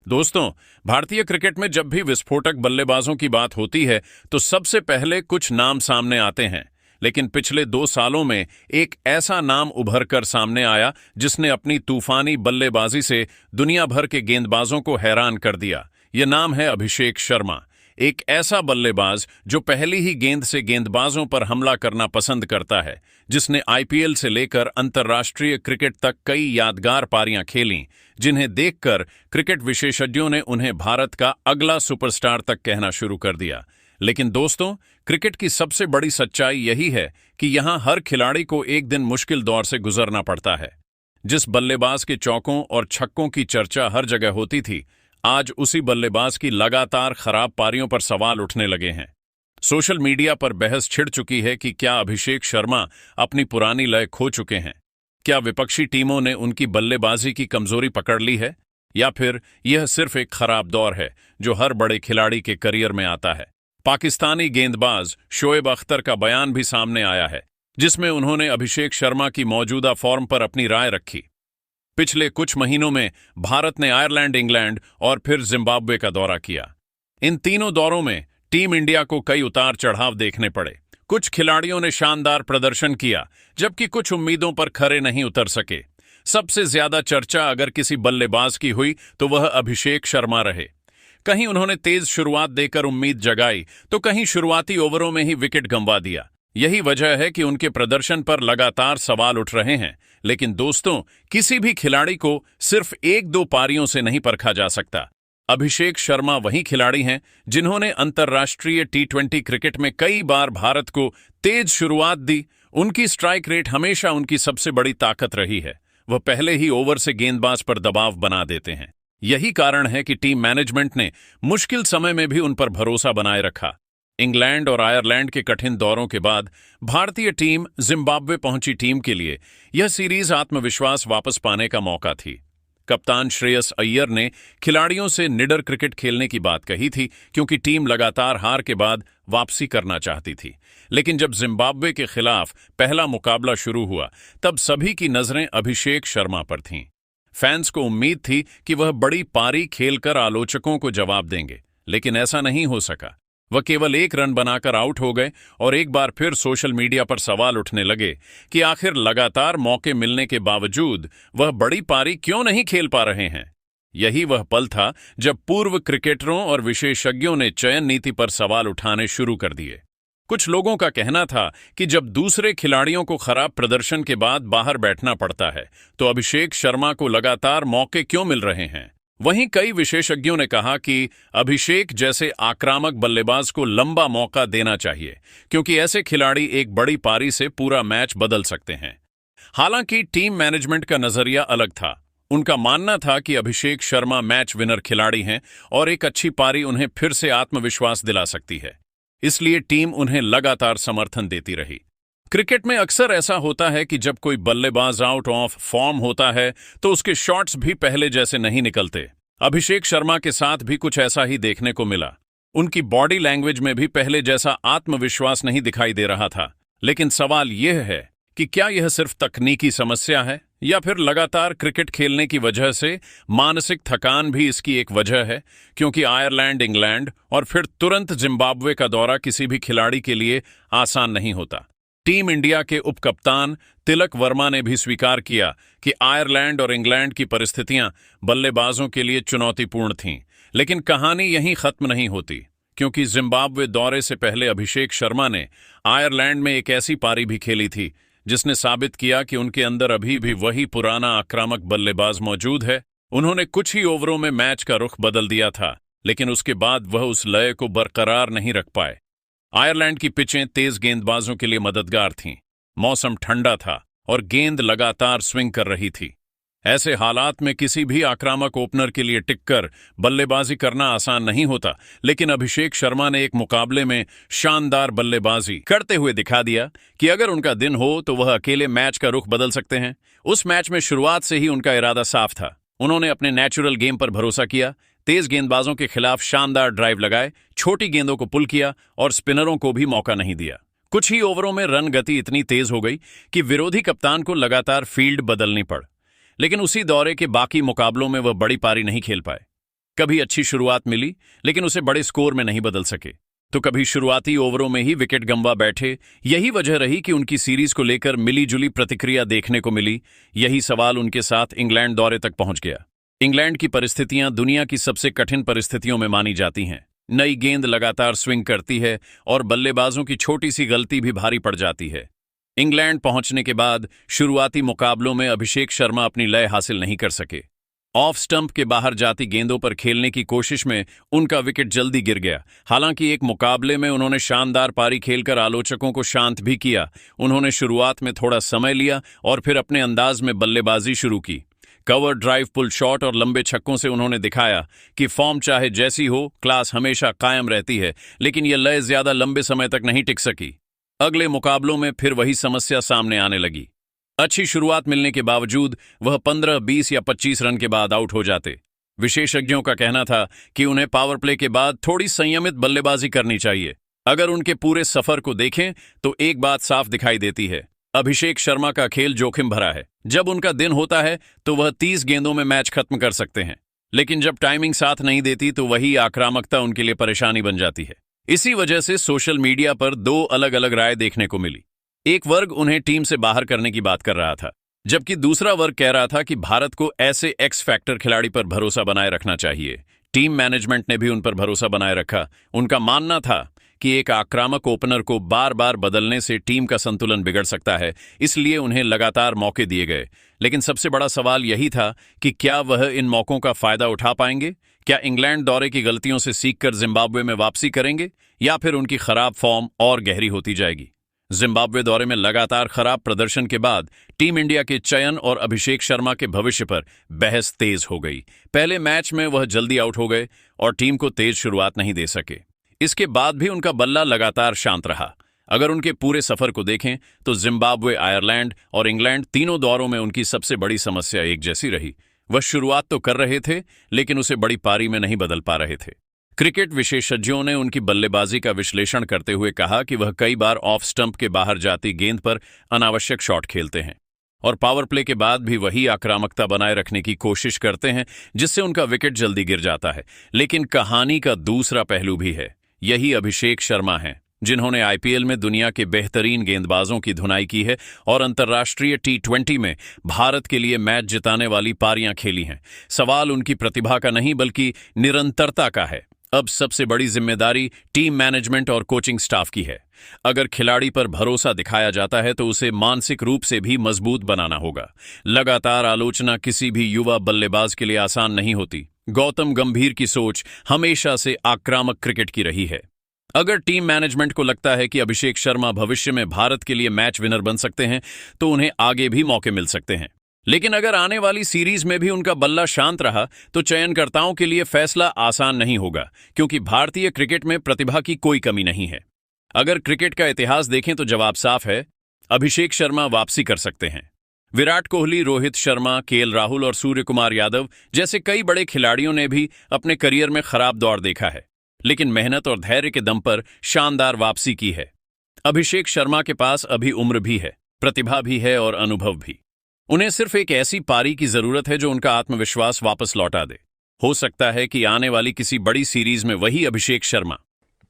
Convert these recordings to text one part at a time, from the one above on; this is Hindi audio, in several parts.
दोस्तों, भारतीय क्रिकेट में जब भी विस्फोटक बल्लेबाजों की बात होती है तो सबसे पहले कुछ नाम सामने आते हैं। लेकिन पिछले 2 सालों में एक ऐसा नाम उभर कर सामने आया जिसने अपनी तूफानी बल्लेबाजी से दुनिया भर के गेंदबाजों को हैरान कर दिया। यह नाम है अभिषेक शर्मा। एक ऐसा बल्लेबाज जो पहली ही गेंद से गेंदबाजों पर हमला करना पसंद करता है, जिसने आईपीएल से लेकर अंतर्राष्ट्रीय क्रिकेट तक कई यादगार पारियां खेलीं, जिन्हें देखकर क्रिकेट विशेषज्ञों ने उन्हें भारत का अगला सुपरस्टार तक कहना शुरू कर दिया। लेकिन दोस्तों, क्रिकेट की सबसे बड़ी सच्चाई यही है कि यहां हर खिलाड़ी को एक दिन मुश्किल दौर से गुजरना पड़ता है। जिस बल्लेबाज के चौकों और छक्कों की चर्चा हर जगह होती थी, आज उसी बल्लेबाज की लगातार खराब पारियों पर सवाल उठने लगे हैं। सोशल मीडिया पर बहस छिड़ चुकी है कि क्या अभिषेक शर्मा अपनी पुरानी लय खो चुके हैं? क्या विपक्षी टीमों ने उनकी बल्लेबाजी की कमजोरी पकड़ ली है, या फिर यह सिर्फ एक खराब दौर है जो हर बड़े खिलाड़ी के करियर में आता है? पाकिस्तानी गेंदबाज शोएब अख्तर का बयान भी सामने आया है, जिसमें उन्होंने अभिषेक शर्मा की मौजूदा फॉर्म पर अपनी राय रखी। पिछले कुछ महीनों में भारत ने आयरलैंड, इंग्लैंड और फिर जिम्बाब्वे का दौरा किया। इन तीनों दौरों में टीम इंडिया को कई उतार चढ़ाव देखने पड़े। कुछ खिलाड़ियों ने शानदार प्रदर्शन किया, जबकि कुछ उम्मीदों पर खरे नहीं उतर सके। सबसे ज्यादा चर्चा अगर किसी बल्लेबाज की हुई तो वह अभिषेक शर्मा रहे। कहीं उन्होंने तेज शुरुआत देकर उम्मीद जगाई, तो कहीं शुरुआती ओवरों में ही विकेट गंवा दिया। यही वजह है कि उनके प्रदर्शन पर लगातार सवाल उठ रहे हैं। लेकिन दोस्तों, किसी भी खिलाड़ी को सिर्फ 1-2 पारियों से नहीं परखा जा सकता। अभिषेक शर्मा वही खिलाड़ी हैं जिन्होंने अंतर्राष्ट्रीय टी20 क्रिकेट में कई बार भारत को तेज शुरुआत दी। उनकी स्ट्राइक रेट हमेशा उनकी सबसे बड़ी ताकत रही है। वह पहले ही ओवर से गेंदबाज पर दबाव बना देते हैं। यही कारण है कि टीम मैनेजमेंट ने मुश्किल समय में भी उन पर भरोसा बनाए रखा। इंग्लैंड और आयरलैंड के कठिन दौरों के बाद भारतीय टीम जिम्बाब्वे पहुंची टीम के लिए यह सीरीज आत्मविश्वास वापस पाने का मौका थी। कप्तान श्रेयस अय्यर ने खिलाड़ियों से निडर क्रिकेट खेलने की बात कही थी, क्योंकि टीम लगातार हार के बाद वापसी करना चाहती थी। लेकिन जब जिम्बाब्वे के खिलाफ पहला मुकाबला शुरू हुआ, तब सभी की नजरें अभिषेक शर्मा पर थीं। फैंस को उम्मीद थी कि वह बड़ी पारी खेलकर आलोचकों को जवाब देंगे, लेकिन ऐसा नहीं हो सका। वह केवल 1 रन बनाकर आउट हो गए और एक बार फिर सोशल मीडिया पर सवाल उठने लगे कि आखिर लगातार मौके मिलने के बावजूद वह बड़ी पारी क्यों नहीं खेल पा रहे हैं। यही वह पल था जब पूर्व क्रिकेटरों और विशेषज्ञों ने चयन नीति पर सवाल उठाने शुरू कर दिए। कुछ लोगों का कहना था कि जब दूसरे खिलाड़ियों को खराब प्रदर्शन के बाद बाहर बैठना पड़ता है, तो अभिषेक शर्मा को लगातार मौके क्यों मिल रहे हैं। वहीं कई विशेषज्ञों ने कहा कि अभिषेक जैसे आक्रामक बल्लेबाज को लंबा मौका देना चाहिए, क्योंकि ऐसे खिलाड़ी एक बड़ी पारी से पूरा मैच बदल सकते हैं। हालांकि टीम मैनेजमेंट का नजरिया अलग था। उनका मानना था कि अभिषेक शर्मा मैच विनर खिलाड़ी हैं और एक अच्छी पारी उन्हें फिर से आत्मविश्वास दिला सकती है। इसलिए टीम उन्हें लगातार समर्थन देती रही। क्रिकेट में अक्सर ऐसा होता है कि जब कोई बल्लेबाज आउट ऑफ फॉर्म होता है तो उसके शॉट्स भी पहले जैसे नहीं निकलते। अभिषेक शर्मा के साथ भी कुछ ऐसा ही देखने को मिला। उनकी बॉडी लैंग्वेज में भी पहले जैसा आत्मविश्वास नहीं दिखाई दे रहा था। लेकिन सवाल यह है कि क्या यह सिर्फ तकनीकी समस्या है, या फिर लगातार क्रिकेट खेलने की वजह से मानसिक थकान भी इसकी एक वजह है? क्योंकि आयरलैंड, इंग्लैंड और फिर तुरंत जिम्बाब्वे का दौरा किसी भी खिलाड़ी के लिए आसान नहीं होता। टीम इंडिया के उपकप्तान तिलक वर्मा ने भी स्वीकार किया कि आयरलैंड और इंग्लैंड की परिस्थितियां बल्लेबाजों के लिए चुनौतीपूर्ण थीं। लेकिन कहानी यहीं खत्म नहीं होती, क्योंकि जिम्बाब्वे दौरे से पहले अभिषेक शर्मा ने आयरलैंड में एक ऐसी पारी भी खेली थी जिसने साबित किया कि उनके अंदर अभी भी वही पुराना आक्रामक बल्लेबाज मौजूद है। उन्होंने कुछ ही ओवरों में मैच का रुख बदल दिया था, लेकिन उसके बाद वह उस लय को बरकरार नहीं रख पाए। आयरलैंड की पिचें तेज गेंदबाजों के लिए मददगार थीं। मौसम ठंडा था और गेंद लगातार स्विंग कर रही थी। ऐसे हालात में किसी भी आक्रामक ओपनर के लिए टिककर बल्लेबाजी करना आसान नहीं होता। लेकिन अभिषेक शर्मा ने एक मुकाबले में शानदार बल्लेबाजी करते हुए दिखा दिया कि अगर उनका दिन हो तो वह अकेले मैच का रुख बदल सकते हैं। उस मैच में शुरुआत से ही उनका इरादा साफ था। उन्होंने अपने नेचुरल गेम पर भरोसा किया, तेज गेंदबाजों के खिलाफ शानदार ड्राइव लगाए, छोटी गेंदों को पुल किया और स्पिनरों को भी मौका नहीं दिया। कुछ ही ओवरों में रन गति इतनी तेज हो गई कि विरोधी कप्तान को लगातार फील्ड बदलनी पड़। लेकिन उसी दौरे के बाकी मुकाबलों में वह बड़ी पारी नहीं खेल पाए। कभी अच्छी शुरुआत मिली, लेकिन उसे बड़े स्कोर में नहीं बदल सके, तो कभी शुरुआती ओवरों में ही विकेट गंवा बैठे। यही वजह रही कि उनकी सीरीज को लेकर मिली-जुली प्रतिक्रिया देखने को मिली। यही सवाल उनके साथ इंग्लैंड दौरे तक पहुंच गया। इंग्लैंड की परिस्थितियां दुनिया की सबसे कठिन परिस्थितियों में मानी जाती हैं। नई गेंद लगातार स्विंग करती है और बल्लेबाजों की छोटी सी गलती भी भारी पड़ जाती है। इंग्लैंड पहुंचने के बाद शुरुआती मुकाबलों में अभिषेक शर्मा अपनी लय हासिल नहीं कर सके। ऑफ स्टंप के बाहर जाती गेंदों पर खेलने की कोशिश में उनका विकेट जल्दी गिर गया। हालांकि एक मुकाबले में उन्होंने शानदार पारी खेलकर आलोचकों को शांत भी किया। उन्होंने शुरुआत में थोड़ा समय लिया और फिर अपने अंदाज में बल्लेबाजी शुरू की। कवर ड्राइव, पुल शॉट और लंबे छक्कों से उन्होंने दिखाया कि फॉर्म चाहे जैसी हो, क्लास हमेशा कायम रहती है। लेकिन यह लय ज्यादा लंबे समय तक नहीं टिक सकी। अगले मुकाबलों में फिर वही समस्या सामने आने लगी। अच्छी शुरुआत मिलने के बावजूद वह 15, 20 या 25 रन के बाद आउट हो जाते। विशेषज्ञों का कहना था कि उन्हें पावर प्ले के बाद थोड़ी संयमित बल्लेबाजी करनी चाहिए। अगर उनके पूरे सफर को देखें तो एक बात साफ दिखाई देती है, अभिषेक शर्मा का खेल जोखिम भरा है। जब उनका दिन होता है तो वह 30 गेंदों में मैच खत्म कर सकते हैं, लेकिन जब टाइमिंग साथ नहीं देती तो वही आक्रामकता उनके लिए परेशानी बन जाती है। इसी वजह से सोशल मीडिया पर दो अलग अलग राय देखने को मिली। एक वर्ग उन्हें टीम से बाहर करने की बात कर रहा था, जबकि दूसरा वर्ग कह रहा था कि भारत को ऐसे एक्स फैक्टर खिलाड़ी पर भरोसा बनाए रखना चाहिए। टीम मैनेजमेंट ने भी उन पर भरोसा बनाए रखा। उनका मानना था कि एक आक्रामक ओपनर को बार बार बदलने से टीम का संतुलन बिगड़ सकता है, इसलिए उन्हें लगातार मौके दिए गए। लेकिन सबसे बड़ा सवाल यही था कि क्या वह इन मौकों का फायदा उठा पाएंगे? क्या इंग्लैंड दौरे की गलतियों से सीखकर जिम्बाब्वे में वापसी करेंगे, या फिर उनकी खराब फॉर्म और गहरी होती जाएगी? जिम्बाब्वे दौरे में लगातार खराब प्रदर्शन के बाद टीम इंडिया के चयन और अभिषेक शर्मा के भविष्य पर बहस तेज हो गई। पहले मैच में वह जल्दी आउट हो गए और टीम को तेज शुरुआत नहीं दे सके। इसके बाद भी उनका बल्ला लगातार शांत रहा। अगर उनके पूरे सफर को देखें तो जिम्बाब्वे, आयरलैंड और इंग्लैंड तीनों दौरों में उनकी सबसे बड़ी समस्या एक जैसी रही। वह शुरुआत तो कर रहे थे, लेकिन उसे बड़ी पारी में नहीं बदल पा रहे थे। क्रिकेट विशेषज्ञों ने उनकी बल्लेबाजी का विश्लेषण करते हुए कहा कि वह कई बार ऑफ स्टंप के बाहर जाती गेंद पर अनावश्यक शॉट खेलते हैं और पावर प्ले के बाद भी वही आक्रामकता बनाए रखने की कोशिश करते हैं, जिससे उनका विकेट जल्दी गिर जाता है। लेकिन कहानी का दूसरा पहलू भी है। यही अभिषेक शर्मा हैं, जिन्होंने आईपीएल में दुनिया के बेहतरीन गेंदबाजों की धुनाई की है और अंतर्राष्ट्रीय T20 में भारत के लिए मैच जिताने वाली पारियां खेली हैं। सवाल उनकी प्रतिभा का नहीं, बल्कि निरंतरता का है। अब सबसे बड़ी जिम्मेदारी टीम मैनेजमेंट और कोचिंग स्टाफ की है। अगर खिलाड़ी पर भरोसा दिखाया जाता है तो उसे मानसिक रूप से भी मजबूत बनाना होगा। लगातार आलोचना किसी भी युवा बल्लेबाज के लिए आसान नहीं होती। गौतम गंभीर की सोच हमेशा से आक्रामक क्रिकेट की रही है। अगर टीम मैनेजमेंट को लगता है कि अभिषेक शर्मा भविष्य में भारत के लिए मैच विनर बन सकते हैं, तो उन्हें आगे भी मौके मिल सकते हैं। लेकिन अगर आने वाली सीरीज में भी उनका बल्ला शांत रहा तो चयनकर्ताओं के लिए फैसला आसान नहीं होगा, क्योंकि भारतीय क्रिकेट में प्रतिभा की कोई कमी नहीं है। अगर क्रिकेट का इतिहास देखें तो जवाब साफ है, अभिषेक शर्मा वापसी कर सकते हैं। विराट कोहली, रोहित शर्मा, केएल राहुल और सूर्य कुमार यादव जैसे कई बड़े खिलाड़ियों ने भी अपने करियर में खराब दौर देखा है, लेकिन मेहनत और धैर्य के दम पर शानदार वापसी की है। अभिषेक शर्मा के पास अभी उम्र भी है, प्रतिभा भी है और अनुभव भी। उन्हें सिर्फ एक ऐसी पारी की जरूरत है जो उनका आत्मविश्वास वापस लौटा दे। हो सकता है कि आने वाली किसी बड़ी सीरीज में वही अभिषेक शर्मा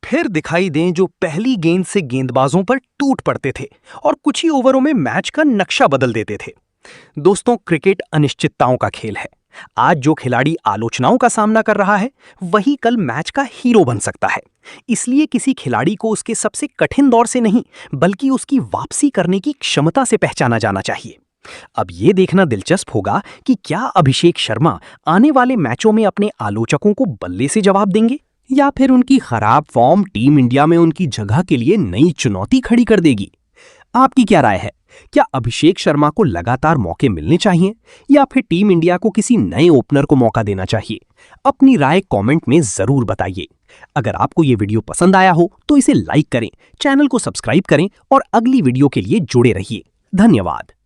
फिर दिखाई दें, जो पहली गेंद से गेंदबाजों पर टूट पड़ते थे और कुछ ही ओवरों में मैच का नक्शा बदल देते थे। दोस्तों, क्रिकेट अनिश्चितताओं का खेल है। आज जो खिलाड़ी आलोचनाओं का सामना कर रहा है, वही कल मैच का हीरो बन सकता है। इसलिए किसी खिलाड़ी को उसके सबसे कठिन दौर से नहीं, बल्कि उसकी वापसी करने की क्षमता से पहचाना जाना चाहिए। अब यह देखना दिलचस्प होगा कि क्या अभिषेक शर्मा आने वाले मैचों में अपने आलोचकों को बल्ले से जवाब देंगे, या फिर उनकी खराब फॉर्म टीम इंडिया में उनकी जगह के लिए नई चुनौती खड़ी कर देगी। आपकी क्या राय है? क्या अभिषेक शर्मा को लगातार मौके मिलने चाहिए, या फिर टीम इंडिया को किसी नए ओपनर को मौका देना चाहिए? अपनी राय कमेंट में जरूर बताइए। अगर आपको ये वीडियो पसंद आया हो तो इसे लाइक करें, चैनल को सब्सक्राइब करें और अगली वीडियो के लिए जुड़े रहिए। धन्यवाद।